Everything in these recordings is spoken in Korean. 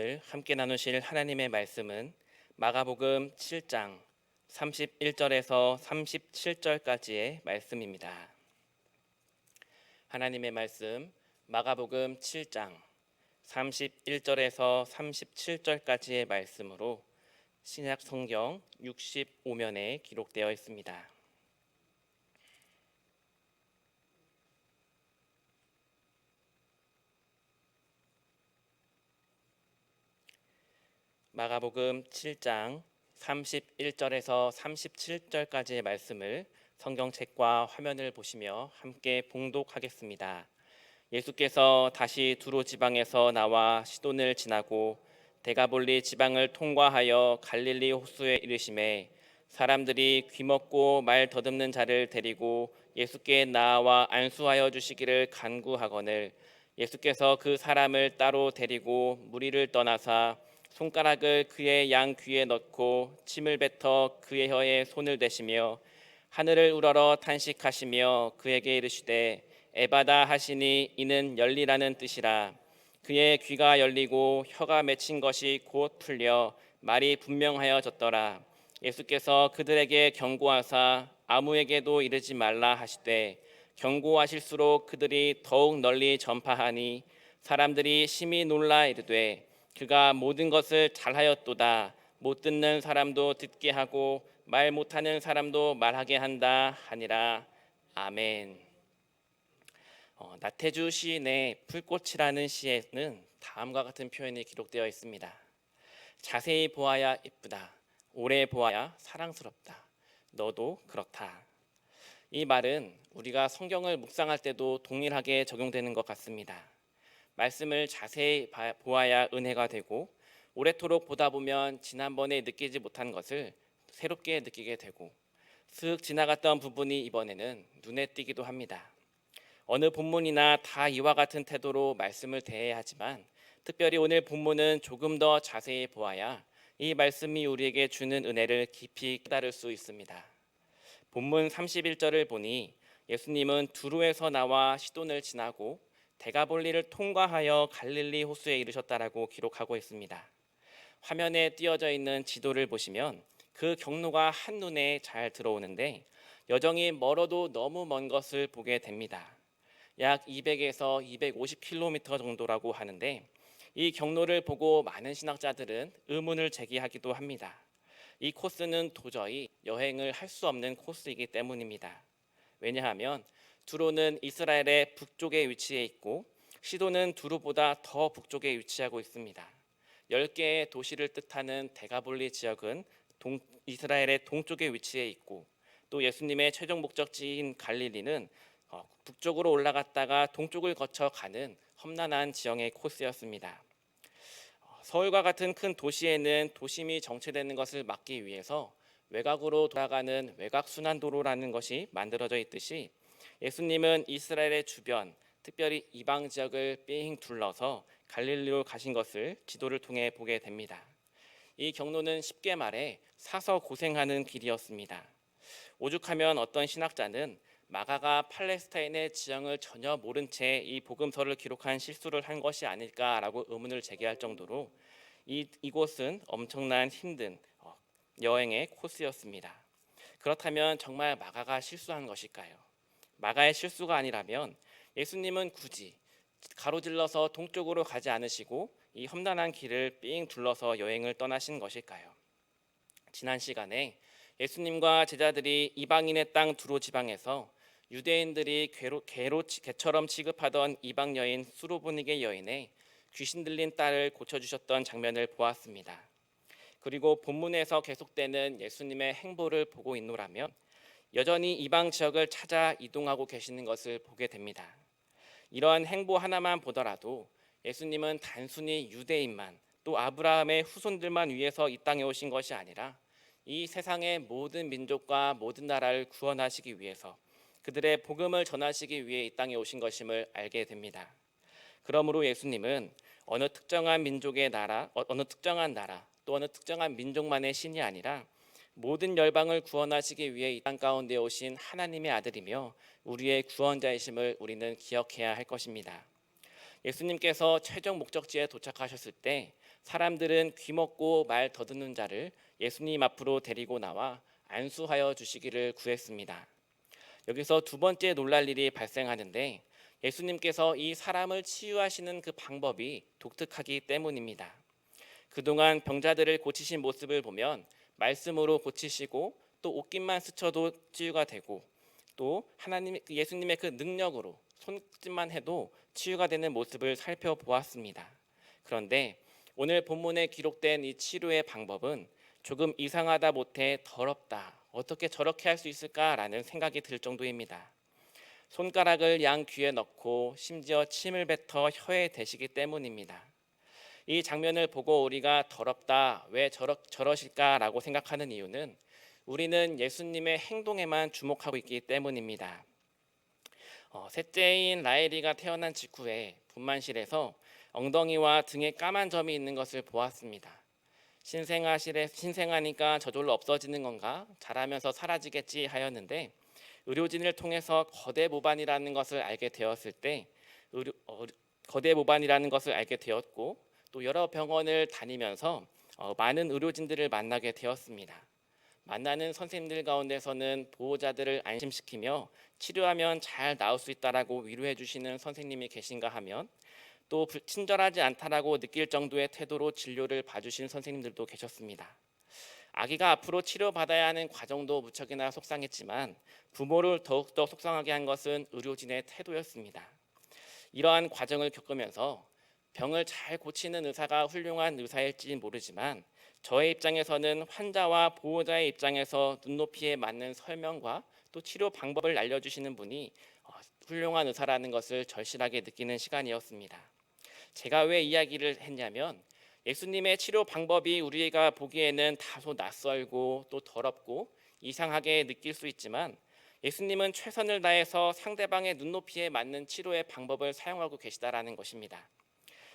오늘 함께 나누실 하나님의 말씀은 마가복음 7장 31절에서 37절까지의 말씀입니다. 하나님의 말씀 마가복음 7장 31절에서 37절까지의 말씀으로 신약 성경 65면에 기록되어 있습니다. 마가복음 7장 31절에서 37절까지의 말씀을 성경책과 화면을 보시며 함께 봉독하겠습니다. 예수께서 다시 두로 지방에서 나와 시돈을 지나고 데가볼리 지방을 통과하여 갈릴리 호수에 이르시매 사람들이 귀먹고 말 더듬는 자를 데리고 예수께 나와 안수하여 주시기를 간구하거늘 예수께서 그 사람을 따로 데리고 무리를 떠나사 손가락을 그의 양 귀에 넣고 침을 뱉어 그의 혀에 손을 대시며 하늘을 우러러 탄식하시며 그에게 이르시되 에바다 하시니 이는 열리라는 뜻이라. 그의 귀가 열리고 혀가 맺힌 것이 곧 풀려 말이 분명하여졌더라. 예수께서 그들에게 경고하사 아무에게도 이르지 말라 하시되 경고하실수록 그들이 더욱 널리 전파하니 사람들이 심히 놀라 이르되 그가 모든 것을 잘하였도다. 못 듣는 사람도 듣게 하고 말 못하는 사람도 말하게 한다 하니라. 아멘. 나태주 시인의 풀꽃이라는 시에는 다음과 같은 표현이 기록되어 있습니다. 자세히 보아야 예쁘다. 오래 보아야 사랑스럽다. 너도 그렇다. 이 말은 우리가 성경을 묵상할 때도 동일하게 적용되는 것 같습니다. 말씀을 자세히 보아야 은혜가 되고 오래도록 보다 보면 지난번에 느끼지 못한 것을 새롭게 느끼게 되고 슥 지나갔던 부분이 이번에는 눈에 띄기도 합니다. 어느 본문이나 다 이와 같은 태도로 말씀을 대해야 하지만 특별히 오늘 본문은 조금 더 자세히 보아야 이 말씀이 우리에게 주는 은혜를 깊이 깨달을 수 있습니다. 본문 31절을 보니 예수님은 두로에서 나와 시돈을 지나고 데가볼리를 통과하여 갈릴리 호수에 이르셨다라고 기록하고 있습니다. 화면에 띄어져 있는 지도를 보시면 그 경로가 한눈에 잘 들어오는데 여정이 멀어도 너무 먼 것을 보게 됩니다. 약 200에서 250km 정도라고 하는데 이 경로를 보고 많은 신학자들은 의문을 제기하기도 합니다. 이 코스는 도저히 여행을 할 수 없는 코스이기 때문입니다. 왜냐하면 두로는 이스라엘의 북쪽에 위치해 있고 시돈은 두로보다 더 북쪽에 위치하고 있습니다. 10개의 도시를 뜻하는 데가볼리 지역은 이스라엘의 동쪽에 위치해 있고 또 예수님의 최종 목적지인 갈릴리는 북쪽으로 올라갔다가 동쪽을 거쳐 가는 험난한 지형의 코스였습니다. 서울과 같은 큰 도시에는 도심이 정체되는 것을 막기 위해서 외곽으로 돌아가는 외곽순환도로라는 것이 만들어져 있듯이 예수님은 이스라엘의 주변, 특별히 이방 지역을 삥 둘러서 갈릴리로 가신 것을 지도를 통해 보게 됩니다. 이 경로는 쉽게 말해 사서 고생하는 길이었습니다. 오죽하면 어떤 신학자는 마가가 팔레스타인의 지형을 전혀 모른 채 이 복음서를 기록한 실수를 한 것이 아닐까라고 의문을 제기할 정도로 이곳은 엄청난 힘든 여행의 코스였습니다. 그렇다면 정말 마가가 실수한 것일까요? 마가의 실수가 아니라면 예수님은 굳이 가로질러서 동쪽으로 가지 않으시고 이 험난한 길을 삥 둘러서 여행을 떠나신 것일까요? 지난 시간에 예수님과 제자들이 이방인의 땅 두로 지방에서 유대인들이 개처럼 취급하던 이방 여인 수로보니게 여인의 귀신 들린 딸을 고쳐주셨던 장면을 보았습니다. 그리고 본문에서 계속되는 예수님의 행보를 보고 있노라면 여전히 이방 지역을 찾아 이동하고 계시는 것을 보게 됩니다. 이러한 행보 하나만 보더라도 예수님은 단순히 유대인만 또 아브라함의 후손들만 위해서 이 땅에 오신 것이 아니라 이 세상의 모든 민족과 모든 나라를 구원하시기 위해서 그들의 복음을 전하시기 위해 이 땅에 오신 것임을 알게 됩니다. 그러므로 예수님은 어느 특정한 민족의 나라, 어느 특정한 나라, 또 어느 특정한 민족만의 신이 아니라 모든 열방을 구원하시기 위해 이 땅 가운데 오신 하나님의 아들이며 우리의 구원자이심을 우리는 기억해야 할 것입니다. 예수님께서 최종 목적지에 도착하셨을 때 사람들은 귀먹고 말 더듬는 자를 예수님 앞으로 데리고 나와 안수하여 주시기를 구했습니다. 여기서 두 번째 놀랄 일이 발생하는데 예수님께서 이 사람을 치유하시는 그 방법이 독특하기 때문입니다. 그동안 병자들을 고치신 모습을 보면 말씀으로 고치시고 또 옷깃만 스쳐도 치유가 되고 또 예수님의 그 능력으로 손짓만 해도 치유가 되는 모습을 살펴보았습니다. 그런데 오늘 본문에 기록된 이 치료의 방법은 조금 이상하다 못해 더럽다. 어떻게 저렇게 할 수 있을까라는 생각이 들 정도입니다. 손가락을 양 귀에 넣고 심지어 침을 뱉어 혀에 대시기 때문입니다. 이 장면을 보고 우리가 더럽다, 왜 저러실까라고 생각하는 이유는 우리는 예수님의 행동에만 주목하고 있기 때문입니다. 셋째인 라헬이가 태어난 직후에 분만실에서 엉덩이와 등에 까만 점이 있는 것을 보았습니다. 신생아니까 저절로 없어지는 건가? 자라면서 사라지겠지 하였는데 의료진을 통해서 거대 모반이라는 것을 알게 되었을 때 거대 모반이라는 것을 알게 되었고 또 여러 병원을 다니면서 많은 의료진들을 만나게 되었습니다. 만나는 선생님들 가운데서는 보호자들을 안심시키며 치료하면 잘 나을 수 있다라고 위로해 주시는 선생님이 계신가 하면 또 친절하지 않다라고 느낄 정도의 태도로 진료를 봐주신 선생님들도 계셨습니다. 아기가 앞으로 치료받아야 하는 과정도 무척이나 속상했지만 부모를 더욱더 속상하게 한 것은 의료진의 태도였습니다. 이러한 과정을 겪으면서 병을 잘 고치는 의사가 훌륭한 의사일지 모르지만 저의 입장에서는 환자와 보호자의 입장에서 눈높이에 맞는 설명과 또 치료 방법을 알려주시는 분이 훌륭한 의사라는 것을 절실하게 느끼는 시간이었습니다. 제가 왜 이야기를 했냐면 예수님의 치료 방법이 우리가 보기에는 다소 낯설고 또 더럽고 이상하게 느낄 수 있지만 예수님은 최선을 다해서 상대방의 눈높이에 맞는 치료의 방법을 사용하고 계시다라는 것입니다.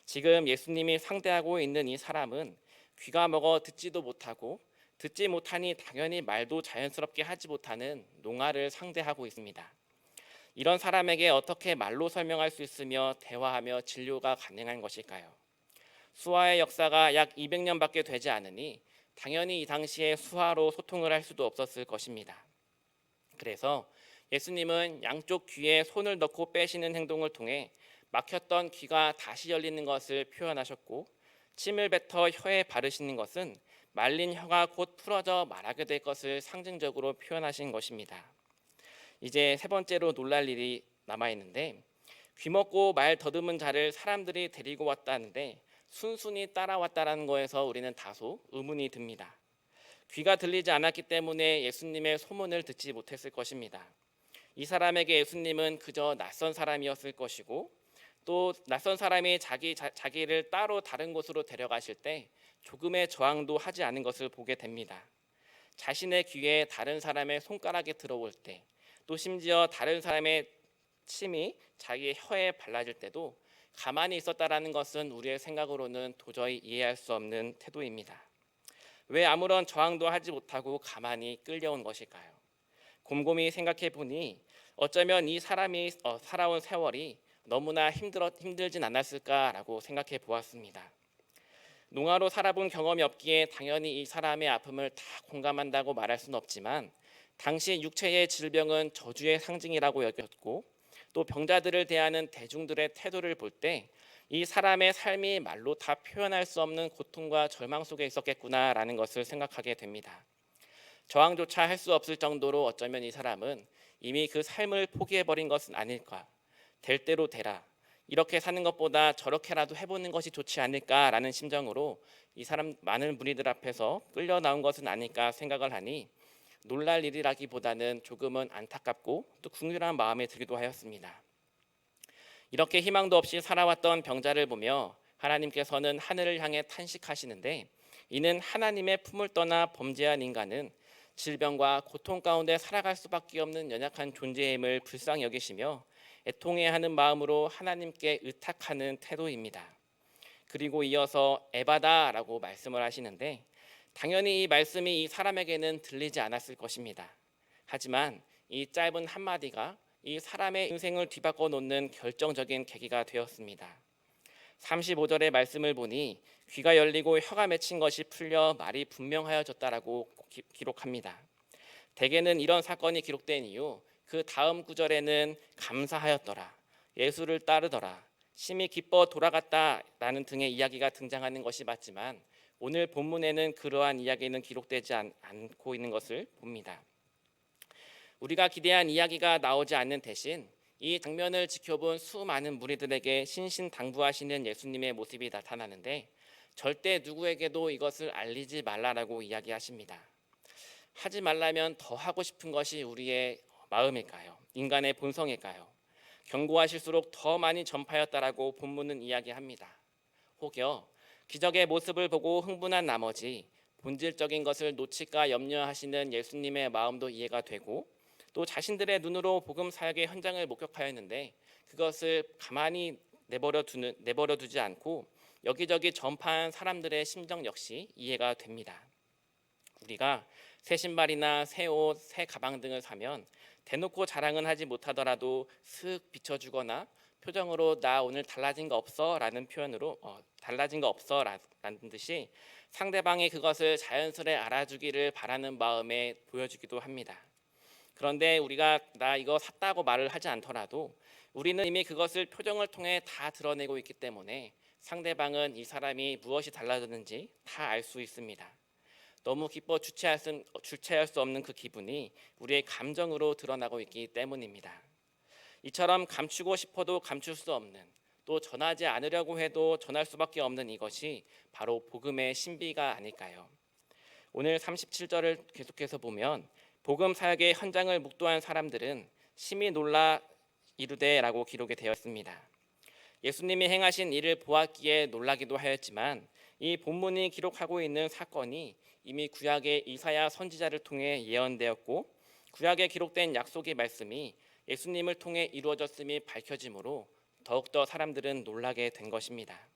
지금 예수님이 상대하고 있는 이 사람은 귀가 먹어 듣지도 못하고 듣지 못하니 당연히 말도 자연스럽게 하지 못하는 농아를 상대하고 있습니다. 이런 사람에게 어떻게 말로 설명할 수 있으며 대화하며 진료가 가능한 것일까요? 수화의 역사가 약 200년밖에 되지 않으니 당연히 이 당시에 수화로 소통을 할 수도 없었을 것입니다. 그래서 예수님은 양쪽 귀에 손을 넣고 빼시는 행동을 통해 막혔던 귀가 다시 열리는 것을 표현하셨고 침을 뱉어 혀에 바르시는 것은 말린 혀가 곧 풀어져 말하게 될 것을 상징적으로 표현하신 것입니다. 이제 세 번째로 놀랄 일이 남아있는데 귀먹고 말 더듬은 자를 사람들이 데리고 왔다는데 순순히 따라왔다는 거에서 우리는 다소 의문이 듭니다. 귀가 들리지 않았기 때문에 예수님의 소문을 듣지 못했을 것입니다. 이 사람에게 예수님은 그저 낯선 사람이었을 것이고 또 낯선 사람이 자기를 따로 다른 곳으로 데려가실 때 조금의 저항도 하지 않은 것을 보게 됩니다. 자신의 귀에 다른 사람의 손가락이 들어올 때 또 심지어 다른 사람의 침이 자기의 혀에 발라질 때도 가만히 있었다라는 것은 우리의 생각으로는 도저히 이해할 수 없는 태도입니다. 왜 아무런 저항도 하지 못하고 가만히 끌려온 것일까요? 곰곰이 생각해 보니 어쩌면 이 사람이 살아온 세월이 너무나 힘들진 않았을까라고 생각해 보았습니다. 농아로 살아본 경험이 없기에 당연히 이 사람의 아픔을 다 공감한다고 말할 수는 없지만 당시 육체의 질병은 저주의 상징이라고 여겼고 또 병자들을 대하는 대중들의 태도를 볼 때 이 사람의 삶이 말로 다 표현할 수 없는 고통과 절망 속에 있었겠구나라는 것을 생각하게 됩니다. 저항조차 할 수 없을 정도로 어쩌면 이 사람은 이미 그 삶을 포기해버린 것은 아닐까. 될 대로 되라. 이렇게 사는 것보다 저렇게라도 해보는 것이 좋지 않을까라는 심정으로 이 사람 많은 무리들 앞에서 끌려 나온 것은 아닐까 생각을 하니 놀랄 일이라기보다는 조금은 안타깝고 또 궁휼한 마음에 들기도 하였습니다. 이렇게 희망도 없이 살아왔던 병자를 보며 하나님께서는 하늘을 향해 탄식하시는데 이는 하나님의 품을 떠나 범죄한 인간은 질병과 고통 가운데 살아갈 수밖에 없는 연약한 존재임을 불쌍히 여기시며 애통해하는 마음으로 하나님께 의탁하는 태도입니다. 그리고 이어서 에바다라고 말씀을 하시는데 당연히 이 말씀이 이 사람에게는 들리지 않았을 것입니다. 하지만 이 짧은 한마디가 이 사람의 인생을 뒤바꿔 놓는 결정적인 계기가 되었습니다. 35절의 말씀을 보니 귀가 열리고 혀가 맺힌 것이 풀려 말이 분명하여졌다라고 기록합니다. 대개는 이런 사건이 기록된 이유 그 다음 구절에는 감사하였더라, 예수를 따르더라, 심히 기뻐 돌아갔다라는 등의 이야기가 등장하는 것이 맞지만 오늘 본문에는 그러한 이야기는 기록되지 않고 있는 것을 봅니다. 우리가 기대한 이야기가 나오지 않는 대신 이 장면을 지켜본 수많은 무리들에게 신신당부하시는 예수님의 모습이 나타나는데 절대 누구에게도 이것을 알리지 말라라고 이야기하십니다. 하지 말라면 더 하고 싶은 것이 우리의 마음일까요? 인간의 본성일까요? 경고하실수록 더 많이 전파였다라고 본문은 이야기합니다. 혹여 기적의 모습을 보고 흥분한 나머지 본질적인 것을 놓칠까 염려하시는 예수님의 마음도 이해가 되고 또 자신들의 눈으로 복음 사역의 현장을 목격하였는데 그것을 가만히 내버려 두지 않고 여기저기 전파한 사람들의 심정 역시 이해가 됩니다. 우리가 새 신발이나 새 옷, 새 가방 등을 사면 대놓고 자랑은 하지 못하더라도 슥 비춰주거나 표정으로 나 오늘 달라진 거 없어? 라는 표현으로 달라진 거 없어? 라는 듯이 상대방이 그것을 자연스레 알아주기를 바라는 마음에 보여주기도 합니다. 그런데 우리가 나 이거 샀다고 말을 하지 않더라도 우리는 이미 그것을 표정을 통해 다 드러내고 있기 때문에 상대방은 이 사람이 무엇이 달라졌는지 다 알 수 있습니다. 너무 기뻐 주체할 수 없는 그 기분이 우리의 감정으로 드러나고 있기 때문입니다. 이처럼 감추고 싶어도 감출 수 없는, 또 전하지 않으려고 해도 전할 수밖에 없는 이것이 바로 복음의 신비가 아닐까요? 오늘 37절을 계속해서 보면 복음 사역의 현장을 묵도한 사람들은 심히 놀라 이르되라고 기록이 되어 있습니다. 예수님이 행하신 일을 보았기에 놀라기도 하였지만 이 본문이 기록하고 있는 사건이 이미 구약의 이사야 선지자를 통해 예언되었고 구약에 기록된 약속의 말씀이 예수님을 통해 이루어졌음이 밝혀지므로 더욱더 사람들은 놀라게 된 것입니다.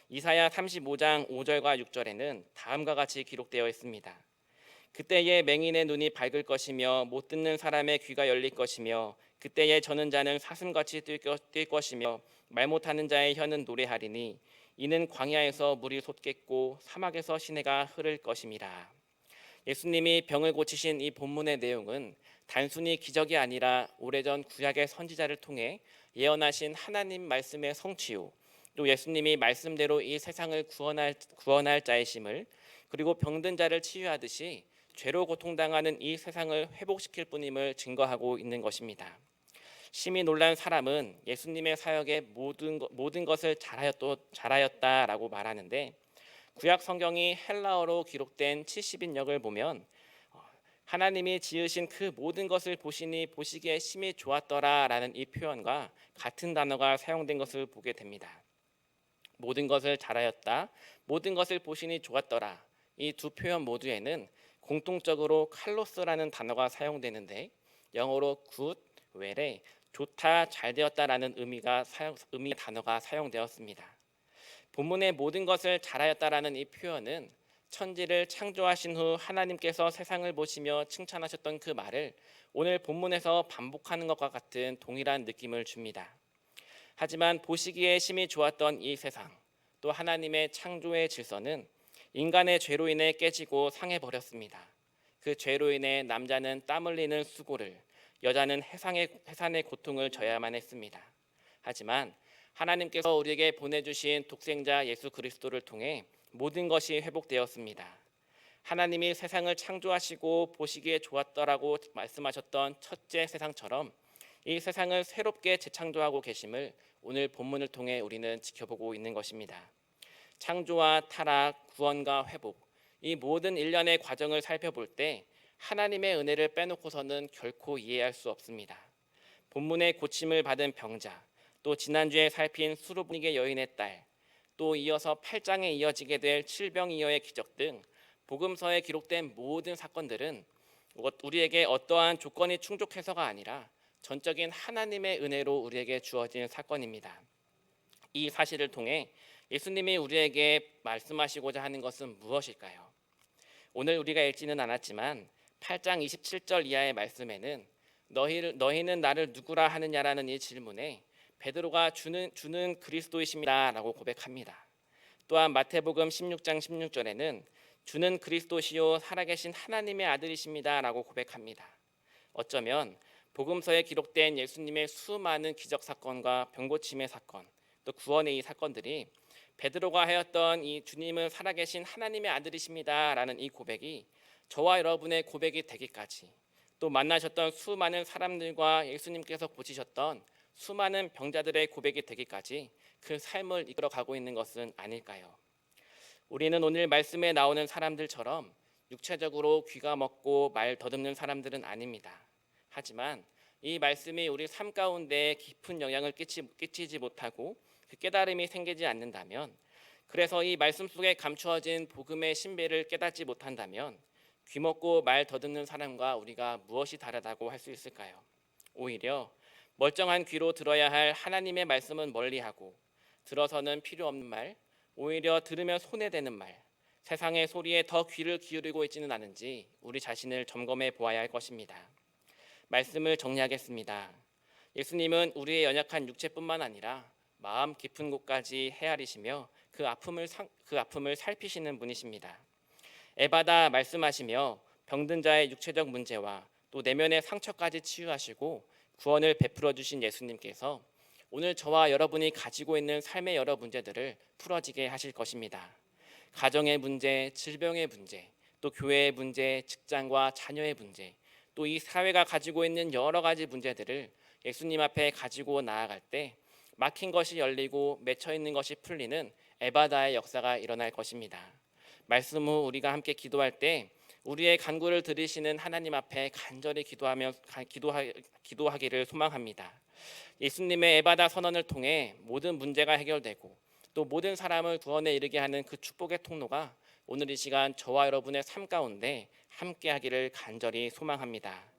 이사야 35장 5절과 6절에는 다음과 같이 기록되어 있습니다. 그때에 맹인의 눈이 밝을 것이며 못 듣는 사람의 귀가 열릴 것이며 그때에 저는 자는 사슴같이 뛸 것이며 말 못하는 자의 혀는 노래하리니 이는 광야에서 물이 솟겠고 사막에서 시내가 흐를 것임이라. 예수님이 병을 고치신 이 본문의 내용은 단순히 기적이 아니라 오래전 구약의 선지자를 통해 예언하신 하나님 말씀의 성취요, 또 예수님이 말씀대로 이 세상을 구원할 자이심을, 그리고 병든 자를 치유하듯이 죄로 고통당하는 이 세상을 회복시킬 뿐임을 증거하고 있는 것입니다. 심히 놀란 사람은 예수님의 사역에 모든 것을 잘하였다라고 말하는데 구약 성경이 헬라어로 기록된 70인역을 보면 하나님이 지으신 그 모든 것을 보시니 보시기에 심히 좋았더라라는 이 표현과 같은 단어가 사용된 것을 보게 됩니다. 모든 것을 잘하였다, 모든 것을 보시니 좋았더라, 이 두 표현 모두에는 공통적으로 칼로스라는 단어가 사용되는데 영어로 good, well에 좋다, 잘되었다라는 의미의 단어가 사용되었습니다. 본문의 모든 것을 잘하였다라는 이 표현은 천지를 창조하신 후 하나님께서 세상을 보시며 칭찬하셨던 그 말을 오늘 본문에서 반복하는 것과 같은 동일한 느낌을 줍니다. 하지만 보시기에 심히 좋았던 이 세상, 또 하나님의 창조의 질서는 인간의 죄로 인해 깨지고 상해버렸습니다. 그 죄로 인해 남자는 땀 흘리는 수고를, 여자는 해산의 고통을 져야만 했습니다. 하지만 하나님께서 우리에게 보내주신 독생자 예수 그리스도를 통해 모든 것이 회복되었습니다. 하나님이 세상을 창조하시고 보시기에 좋았더라고 말씀하셨던 첫째 세상처럼 이 세상을 새롭게 재창조하고 계심을 오늘 본문을 통해 우리는 지켜보고 있는 것입니다. 창조와 타락, 구원과 회복, 이 모든 일련의 과정을 살펴볼 때 하나님의 은혜를 빼놓고서는 결코 이해할 수 없습니다. 본문의 고침을 받은 병자, 또 지난주에 살핀 수르보니게 여인의 딸, 또 이어서 8장에 이어지게 될 칠병이어의 기적 등 복음서에 기록된 모든 사건들은 우리에게 어떠한 조건이 충족해서가 아니라 전적인 하나님의 은혜로 우리에게 주어진 사건입니다. 이 사실을 통해 예수님이 우리에게 말씀하시고자 하는 것은 무엇일까요? 오늘 우리가 읽지는 않았지만 8장 27절 이하의 말씀에는 너희는 나를 누구라 하느냐라는 이 질문에 베드로가 주는 그리스도이십니다라고 고백합니다. 또한 마태복음 16장 16절에는 주는 그리스도시요 살아계신 하나님의 아들이십니다라고 고백합니다. 어쩌면 복음서에 기록된 예수님의 수많은 기적 사건과 병고침의 사건, 또 구원의 이 사건들이 베드로가 하였던 이 주님은 살아계신 하나님의 아들이십니다라는 이 고백이 저와 여러분의 고백이 되기까지, 또 만나셨던 수많은 사람들과 예수님께서 고치셨던 수많은 병자들의 고백이 되기까지 그 삶을 이끌어가고 있는 것은 아닐까요? 우리는 오늘 말씀에 나오는 사람들처럼 육체적으로 귀가 먹고 말 더듬는 사람들은 아닙니다. 하지만 이 말씀이 우리 삶 가운데 깊은 영향을 끼치지 못하고 그 깨달음이 생기지 않는다면, 그래서 이 말씀 속에 감추어진 복음의 신비를 깨닫지 못한다면 귀 먹고 말 더듬는 사람과 우리가 무엇이 다르다고 할 수 있을까요? 오히려 멀쩡한 귀로 들어야 할 하나님의 말씀은 멀리하고 들어서는 필요 없는 말, 오히려 들으면 손해되는 말, 세상의 소리에 더 귀를 기울이고 있지는 않은지 우리 자신을 점검해 보아야 할 것입니다. 말씀을 정리하겠습니다. 예수님은 우리의 연약한 육체뿐만 아니라 마음 깊은 곳까지 헤아리시며 그 아픔을 살피시는 분이십니다. 에바다 말씀하시며 병든 자의 육체적 문제와 또 내면의 상처까지 치유하시고 구원을 베풀어 주신 예수님께서 오늘 저와 여러분이 가지고 있는 삶의 여러 문제들을 풀어지게 하실 것입니다. 가정의 문제, 질병의 문제, 또 교회의 문제, 직장과 자녀의 문제, 또 이 사회가 가지고 있는 여러 가지 문제들을 예수님 앞에 가지고 나아갈 때 막힌 것이 열리고 맺혀 있는 것이 풀리는 에바다의 역사가 일어날 것입니다. 말씀 후 우리가 함께 기도할 때 우리의 간구를 들으시는 하나님 앞에 간절히 기도하기를 소망합니다. 예수님의 에바다 선언을 통해 모든 문제가 해결되고 또 모든 사람을 구원에 이르게 하는 그 축복의 통로가 오늘 이 시간 저와 여러분의 삶 가운데 함께하기를 간절히 소망합니다.